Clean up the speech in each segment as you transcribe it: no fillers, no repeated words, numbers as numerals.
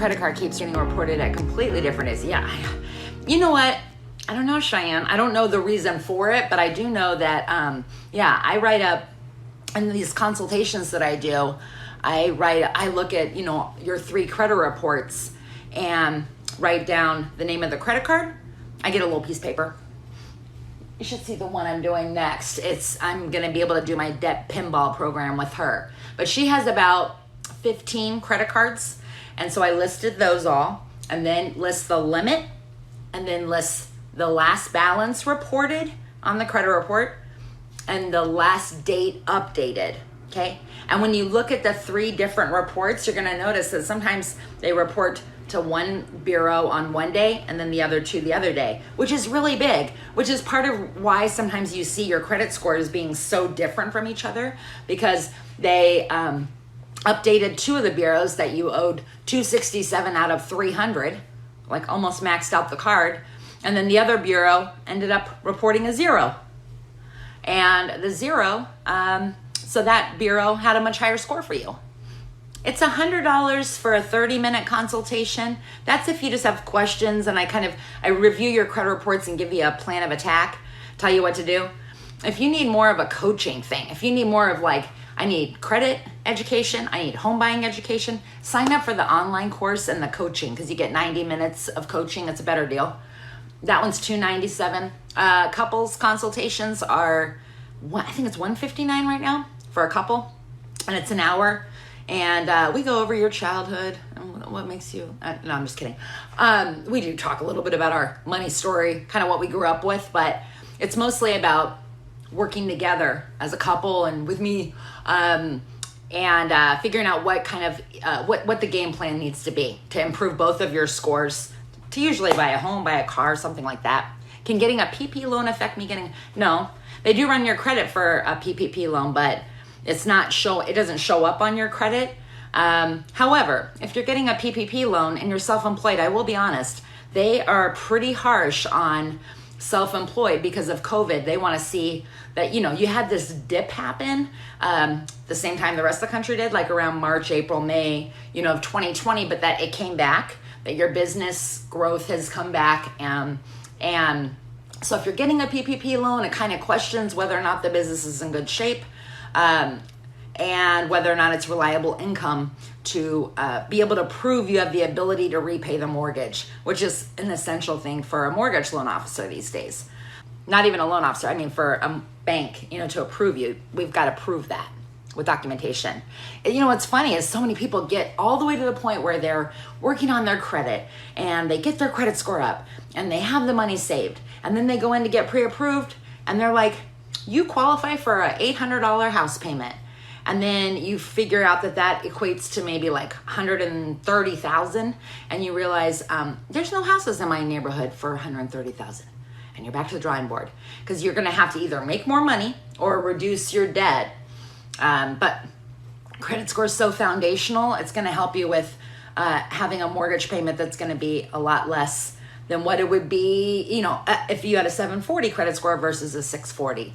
credit card keeps getting reported at completely different days. Yeah. You know what? I don't know, Cheyenne. I don't know the reason for it, but I do know that, I write up in these consultations that I do. I look at, your 3 credit reports and write down the name of the credit card. I get a little piece of paper. You should see the one I'm doing next. I'm going to be able to do my debt pinball program with her. But she has about 15 credit cards. And so I listed those all, and then list the limit, and then list the last balance reported on the credit report and the last date updated. Okay. And when you look at the 3 different reports, you're going to notice that sometimes they report to one bureau on one day and then the other to the other day, which is really big, which is part of why sometimes you see your credit scores being so different from each other, because they updated 2 of the bureaus that you owed 267 out of 300, like almost maxed out the card. And then the other bureau ended up reporting a 0. And the 0, so that bureau had a much higher score for you. It's $100 for a 30-minute consultation. That's if you just have questions and I review your credit reports and give you a plan of attack, tell you what to do. If you need more of a coaching thing, if you need more of I need credit education, I need home buying education, sign up for the online course and the coaching, because you get 90 minutes of coaching. It's a better deal. That one's $297. Couples consultations are, I think it's $159 right now for a couple, and it's an hour. And we go over your childhood and what makes you, no, I'm just kidding. We do talk a little bit about our money story, kind of what we grew up with, but it's mostly about working together as a couple and with me, and figuring out what kind of, what the game plan needs to be to improve both of your scores, to usually buy a home, buy a car, something like that. Can getting a PP loan affect me getting, no, they do run your credit for a PPP loan, but it doesn't show up on your credit. However, if you're getting a PPP loan and you're self-employed, I will be honest, they are pretty harsh on self-employed because of COVID. They want to see that, you had this dip happen the same time the rest of the country did, like around March, April, May, of 2020, but that it came back, that your business growth has come back. And so if you're getting a PPP loan, it kind of questions whether or not the business is in good shape. And whether or not it's reliable income to be able to prove you have the ability to repay the mortgage, which is an essential thing for a mortgage loan officer these days. Not even a loan officer, I mean for a bank, to approve you, we've got to prove that with documentation. What's funny is so many people get all the way to the point where they're working on their credit and they get their credit score up and they have the money saved, and then they go in to get pre-approved and they're like, you qualify for a $800 house payment. And then you figure out that equates to maybe like $130,000, and you realize there's no houses in my neighborhood for $130,000. And you're back to the drawing board, because you're going to have to either make more money or reduce your debt. But credit score is so foundational. It's going to help you with having a mortgage payment that's going to be a lot less than what it would be, if you had a 740 credit score versus a 640.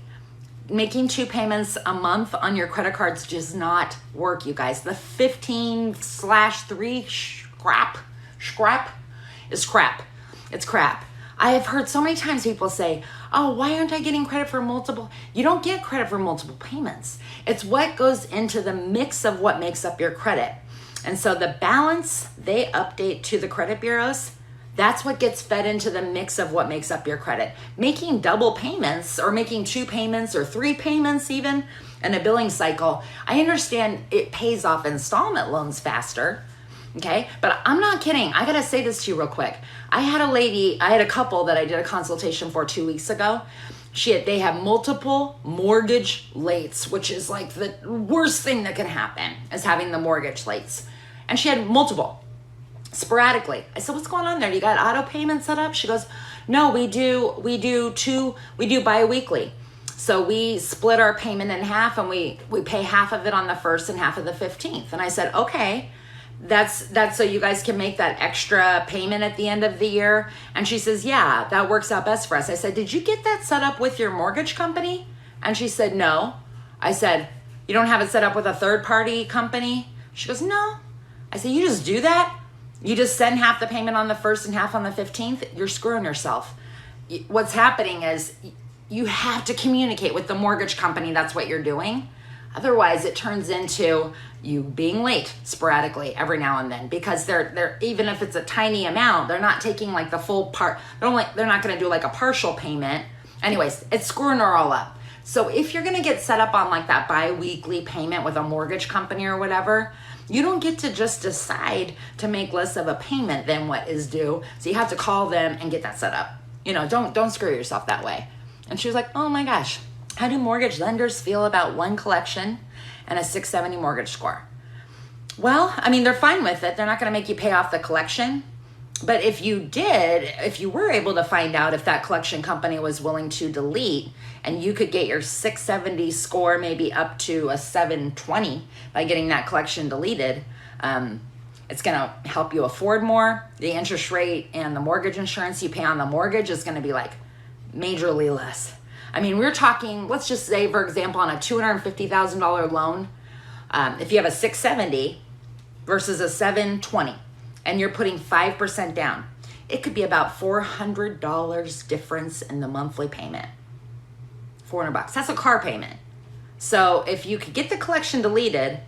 Making 2 payments a month on your credit cards does not work, you guys. The 15/3 scrap is crap. It's crap. I have heard so many times people say, oh, why aren't I getting credit for multiple? You don't get credit for multiple payments. It's what goes into the mix of what makes up your credit. And so the balance they update to the credit bureaus, that's what gets fed into the mix of what makes up your credit. Making double payments or making 2 payments or 3 payments even in a billing cycle, I understand it pays off installment loans faster, okay? But I'm not kidding. I gotta say this to you real quick. I had a couple that I did a consultation for 2 weeks ago. They have multiple mortgage lates, which is like the worst thing that can happen, is having the mortgage lates. And she had multiple. Sporadically. I said, what's going on there? You got auto payment set up? She goes, no, we do bi-weekly. So we split our payment in half, and we pay half of it on the 1st and half of the 15th. And I said, okay, that's so you guys can make that extra payment at the end of the year. And she says, yeah, that works out best for us. I said, did you get that set up with your mortgage company? And she said, no. I said, you don't have it set up with a third party company? She goes, no. I said, you just do that? You just send half the payment on the 1st and half on the 15th, you're screwing yourself. What's happening is you have to communicate with the mortgage company that's what you're doing. Otherwise, it turns into you being late sporadically every now and then, because they're even if it's a tiny amount, they're not taking like the full part. They're not going to do like a partial payment. Anyways, it's screwing her all up. So if you're going to get set up on like that bi-weekly payment with a mortgage company or whatever, you don't get to just decide to make less of a payment than what is due. So you have to call them and get that set up. Don't screw yourself that way. And she was like, oh my gosh, how do mortgage lenders feel about one collection and a 670 mortgage score? Well, I mean, they're fine with it. They're not going to make you pay off the collection. But if you were able to find out if that collection company was willing to delete, and you could get your 670 score maybe up to a 720 by getting that collection deleted, it's going to help you afford more. The interest rate and the mortgage insurance you pay on the mortgage is going to be like majorly less. I mean, we're talking, let's just say, for example, on a $250,000 loan, if you have a 670 versus a 720, and you're putting 5% down, it could be about $400 difference in the monthly payment. $400. That's a car payment. So if you could get the collection deleted,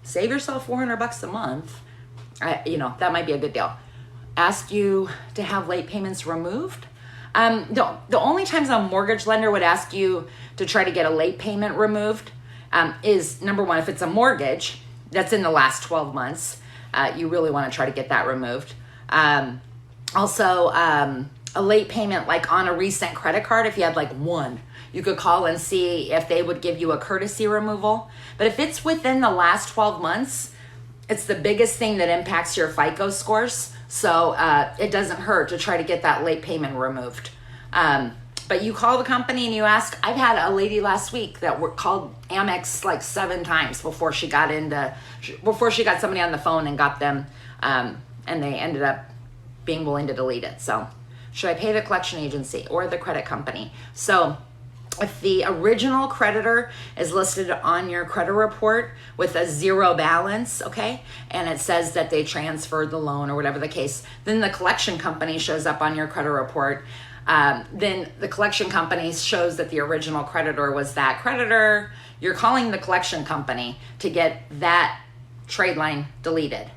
save yourself $400 a month, that might be a good deal. Ask you to have late payments removed. The only times a mortgage lender would ask you to try to get a late payment removed is, number one, if it's a mortgage that's in the last 12 months, you really want to try to get that removed. Also, a late payment like on a recent credit card, if you had like one, you could call and see if they would give you a courtesy removal. But if it's within the last 12 months, it's the biggest thing that impacts your FICO scores. So it doesn't hurt to try to get that late payment removed. But you call the company and you ask. I've had a lady last week that called Amex like 7 times before she got somebody on the phone and got them, and they ended up being willing to delete it. So should I pay the collection agency or the credit company? So if the original creditor is listed on your credit report with a 0 balance, okay, and it says that they transferred the loan or whatever the case, then the collection company shows up on your credit report. Then the collection company shows that the original creditor was that creditor. You're calling the collection company to get that trade line deleted,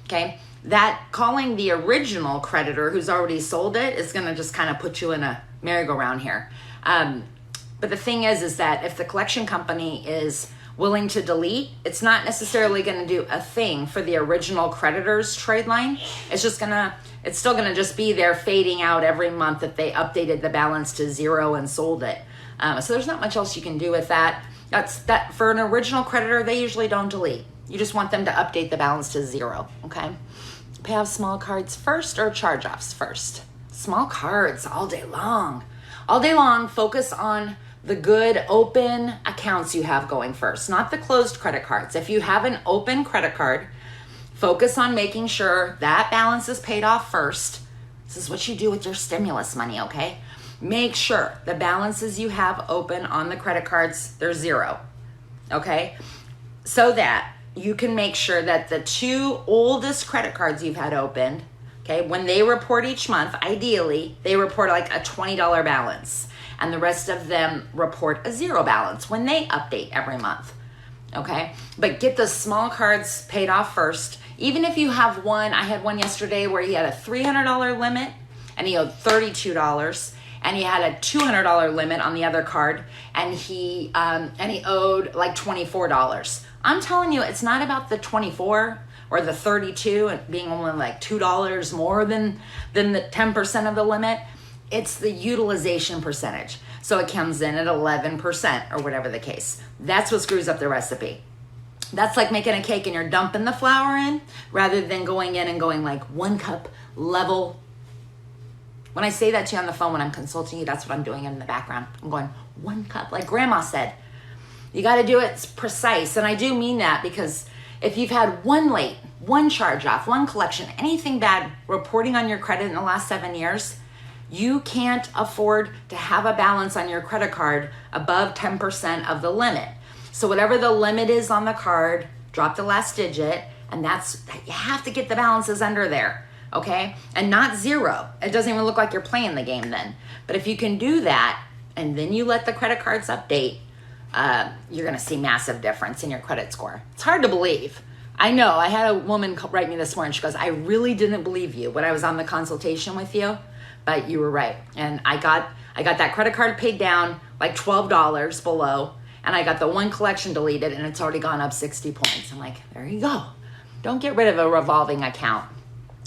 okay? That calling the original creditor who's already sold it is going to just kind of put you in a merry-go-round here. But the thing is that if the collection company is willing to delete, it's not necessarily going to do a thing for the original creditor's trade line. It's still going to just be there fading out every month that they updated the balance to 0 and sold it. So there's not much else you can do with that. That for an original creditor, they usually don't delete. You just want them to update the balance to 0, okay? Pay off small cards first or charge-offs first? Small cards all day long. All day long, focus on the good open accounts you have going first, not the closed credit cards. If you have an open credit card, focus on making sure that balance is paid off first. This is what you do with your stimulus money, okay? Make sure the balances you have open on the credit cards, they're 0, okay? So that you can make sure that the 2 oldest credit cards you've had opened, okay, when they report each month, ideally, they report like a $20 balance. And the rest of them report a 0 balance when they update every month, okay? But get the small cards paid off first. Even if you have one, I had one yesterday where he had a $300 limit and he owed $32, and he had a $200 limit on the other card, and he owed like $24. I'm telling you, it's not about the 24 or the 32 and being only like $2 more than the 10% of the limit. It's the utilization percentage. So it comes in at 11% or whatever the case. That's what screws up the recipe. That's like making a cake and you're dumping the flour in rather than going in and going like 1 cup level. When I say that to you on the phone when I'm consulting you, that's what I'm doing in the background. I'm going 1 cup, like grandma said. You got to do it precise. And I do mean that because if you've had one late, one charge off, one collection, anything bad reporting on your credit in the last 7 years, you can't afford to have a balance on your credit card above 10% of the limit. So whatever the limit is on the card, drop the last digit, And you have to get the balances under there, okay? And not zero. It doesn't even look like you're playing the game then. But if you can do that, and then you let the credit cards update, you're gonna see massive difference in your credit score. It's hard to believe. I know, I had a woman write me this morning. She goes, I really didn't believe you when I was on the consultation with you, but you were right. And I got that credit card paid down like $12 below, and I got the one collection deleted, and it's already gone up 60 points. I'm like, there you go. Don't get rid of a revolving account.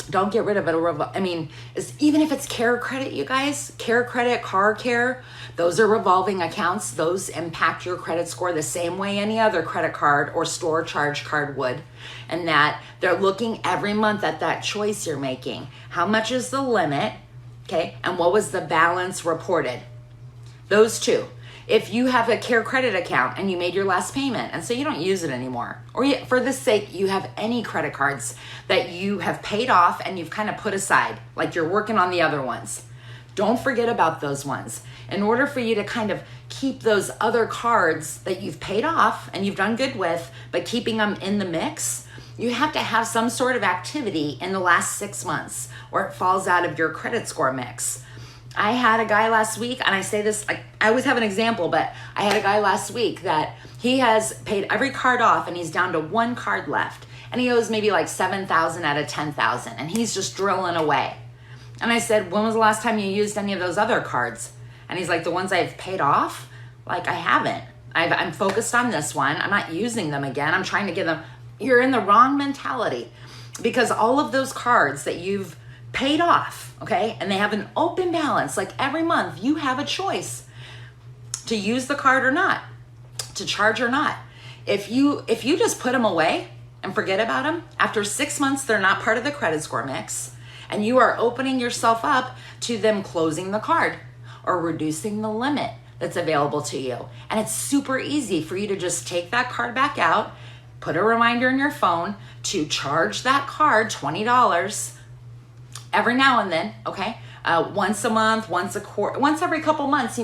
Don't get rid of it. Even if it's care credit, you guys, care credit, car care, those are revolving accounts. Those impact your credit score the same way any other credit card or store charge card would. And that they're looking every month at that choice you're making. How much is the limit? Okay. And what was the balance reported? Those two. If you have a care credit account and you made your last payment and so you don't use it anymore, or for the sake you have any credit cards that you have paid off and you've kind of put aside, like you're working on the other ones, don't forget about those ones. In order for you to kind of keep those other cards that you've paid off and you've done good with, but keeping them in the mix, you have to have some sort of activity in the last 6 months or it falls out of your credit score mix. I had a guy last week, and I say this, I always have an example, but I had a guy last week that he has paid every card off and he's down to one card left. And he owes maybe like 7,000 out of 10,000 and he's just drilling away. And I said, when was the last time you used any of those other cards? And he's like, the ones I've paid off? Like, I haven't. I'm focused on this one. I'm not using them again. I'm trying to get them. You're in the wrong mentality because all of those cards that you've paid off, okay, and they have an open balance, like every month you have a choice to use the card or not, to charge or not. If you just put them away and forget about them, after 6 months they're not part of the credit score mix, and you are opening yourself up to them closing the card or reducing the limit that's available to you. And it's super easy for you to just take that card back out, put a reminder in your phone to charge that card $20 every now and then, okay? Once a month, once a quarter, once every couple months.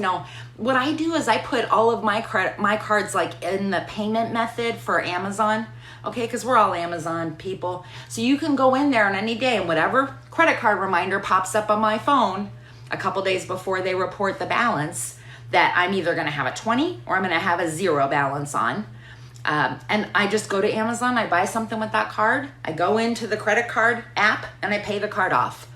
What I do is I put all of my cards like in the payment method for Amazon, okay? Because we're all Amazon people. So you can go in there on any day and whatever credit card reminder pops up on my phone a couple days before they report the balance, that I'm either gonna have a 20 or I'm gonna have a 0 balance on. And I just go to Amazon, I buy something with that card, I go into the credit card app and I pay the card off.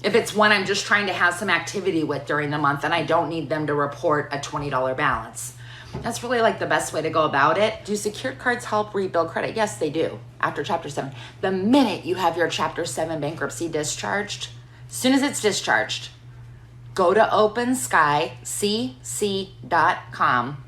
If it's one I'm just trying to have some activity with during the month and I don't need them to report a $20 balance. That's really like the best way to go about it. Do secured cards help rebuild credit? Yes, they do. After Chapter 7. The minute you have your Chapter 7 bankruptcy discharged, as soon as it's discharged, go to OpenSkyCC.com,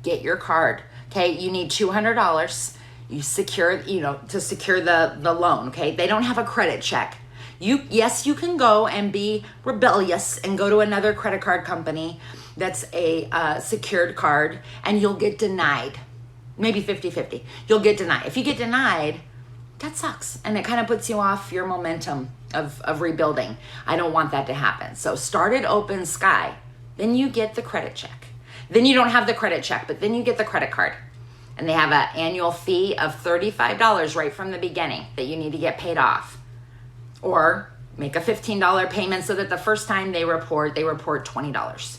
get your card. Okay, you need $200. You secure, to secure the loan. Okay, they don't have a credit check. Yes, you can go and be rebellious and go to another credit card company that's a secured card, and you'll get denied. Maybe 50-50. You'll get denied. If you get denied, that sucks, and it kind of puts you off your momentum of rebuilding. I don't want that to happen. So start at Open Sky, then you get the credit check. Then you don't have the credit check, but then you get the credit card. And they have an annual fee of $35 right from the beginning that you need to get paid off. Or make a $15 payment so that the first time they report $20.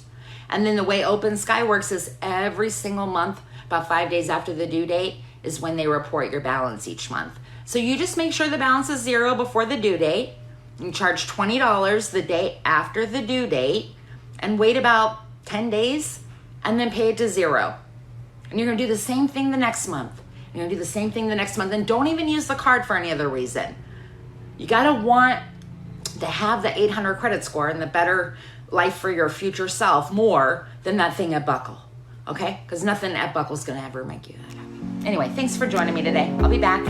And then the way Open Sky works is every single month, about 5 days after the due date, is when they report your balance each month. So you just make sure the balance is 0 before the due date. You charge $20 the day after the due date and wait about 10 days and then pay it to 0. And you're gonna do the same thing the next month. You're gonna do the same thing the next month, and don't even use the card for any other reason. You gotta want to have the 800 credit score and the better life for your future self more than that thing at Buckle, okay? Because nothing at Buckle's gonna ever make you that happy. Anyway, thanks for joining me today. I'll be back.